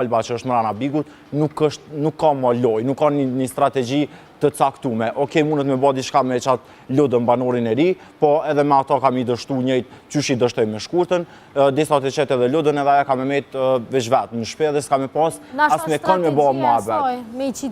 Alba që është mrana bigut, nuk ka më loj, nuk ka një strategji të caktume. Okej, mundet me bo diçka me qatë lodën banorin e ri, po edhe me ato kam i dështu njëjtë qysh i dështoj me shkurtën, disa të qetë edhe lodën edhe aja ka me met veç vetë në shpe dhe s'ka me pas, as me kanë me bo më abet.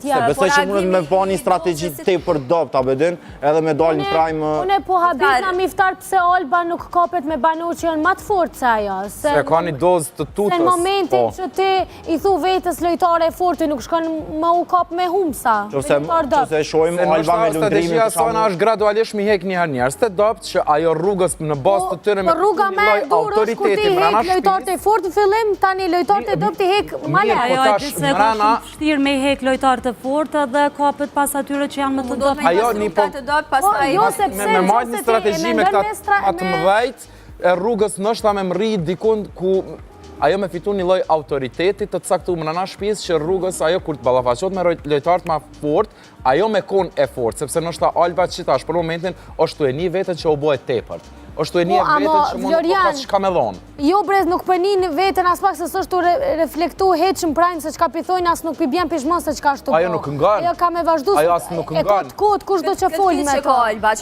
Se besoj që mundet me bo një strategji te për dopt abedin, edhe me dalë në prajmë... Une po habit nga miftar pëse Alba nuk kapet me banor që janë matë fort se ajo. Se ka një dozë të tutës. Se në momentin që ti i thu vetës lojtare e forti nuk shkon më u kap me humsa. Se shojmë Alba me lundrimi... Strategia sona është gradualisht mi hek njëherë. Së të dopt që ajo rrugës në bas të tyre me rruga me dur është kur ti hek lojtarët e fort në fillim, tani lojtarët e dopt i hek male. Ajo e të se ka shumë fështirë me hek lojtarët e fort dhe kapet pas atyre që janë më të dopt. Ajo një me majtë një strategji me këta atë më dhejt, rrugës nështë ta me më rritë dikund ku ajo me fitu një loj autoritetit të caktu më nëna shpis që rrugës ajo kur të balafaqot me lojtarët ma fort, ajo me kon e fort, sepse nështë ta Alba qitash për momentin është të e një vetën që o bojë tepërt. është të e një vetën që mund të ka që ka me dhonë. Jo, brez, nuk përnin vetën as pak se së është të reflektu heqën prajnë se që ka pithojnë, as nuk përbjen pishmon se që ka është të po. Ajo nuk ngan. Ajo ka me vazhdu Ajo as nuk ngan. E këtë kodë kush do që folë me to.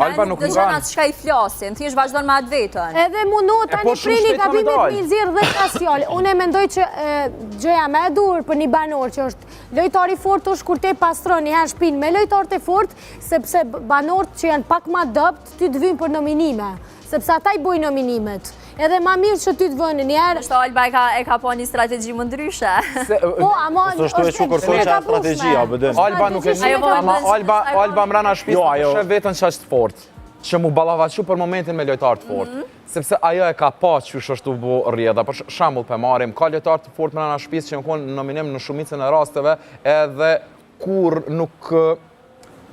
Alba nuk ngan. Dëgjonat që ka i flasin, thjesht vazhdojnë me atë vetën. Edhe mundu tani prini gabimet një zirë dhe kasjallë. Unë e mendoj që gjëja me dur për një banor që është lojtari fort është kur te pastron një herë shpinë me lojtarët e fort, sepse banorët që janë pak ma dëpt, ty të vynë për nominime, sepse ata i bojnë nominimet. Edhe ma mirë që ty të vënë njerë... Nështë Alba e ka po një strategi më ndryshe. Po, ama... është e që kërkoj strategia, bëdën. Alba nuk e një, ama Alba mrena shpisë të shë vetën që është fort, që mu balavacu për momentin me lojtarë të fort. Sepse ajo e ka pa që është të bu rrjeda, për shambull për marim, ka lojtarë të fort mrena shpisë që në konë nominim në shumicën e rasteve, edhe kur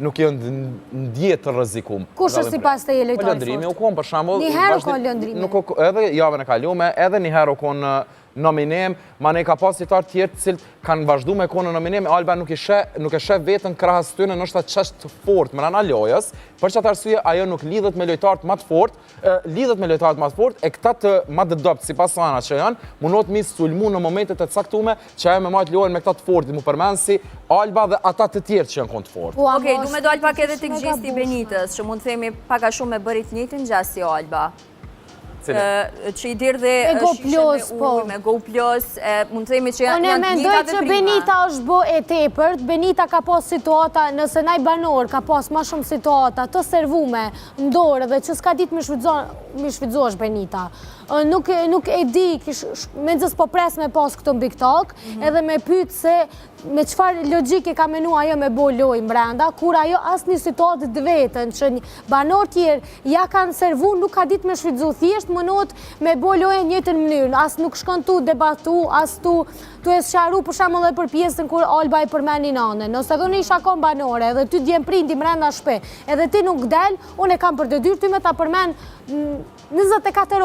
nuk janë ndjetë të rëzikum. Kush është si pas të je lojtari fort? Lëndrimi u konë, për shambull... Njëherë u konë lëndrimi? Edhe javën e kalume, edhe njëherë u konë nominim, ma ne ka pas lojtarë tjertë cilë kanë vazhdu me konë në nominim, Alba nuk e shef vetën krahës tyne nështë atë qështë fort më rana lojës, për që atë arsye ajo nuk lidhet me lojtarët më të fort, lidhet me lojtarët më të fort, e këta të më të dopt, si pas sana që janë, mundot mi sulmu në momentet e caktume që ajo me majtë lojën me këta të fortit, mu përmenë si Alba dhe ata të tjertë që janë konë të fort. Okej, du me dojtë pak edhe të gjesti Benitës, që mund të themi paka shumë me bërit njëtin gjasti Alba. Që i dirë dhe shishe me uj, me go plus, mund të themi që janë Unë të e mendoj që Benita është bo e tepërt, Benita ka pas situata, nëse naj banor ka pas ma shumë situata të servume, ndore dhe që s'ka dit me shvizosh Benita. Nuk e di, me nëzës po pres me pas këtë mbiktak, edhe me pytë se me qëfar logike ka menu ajo me bo loj mbrenda, kur ajo asë një situatë të vetën, që banor tjerë ja kanë servu, nuk ka dit me shvizu, thjesht më not me bo loj e njëtën mënyrën, asë nuk shkon tu debatu, asë tu e sharu për shamë dhe për pjesën kur Alba i përmeni nane. Nëse dhe në isha kon banore, edhe ty djem prindi mrenda shpe, edhe ti nuk del, unë e kam për dëdyr ty me ta përmen 24 orë.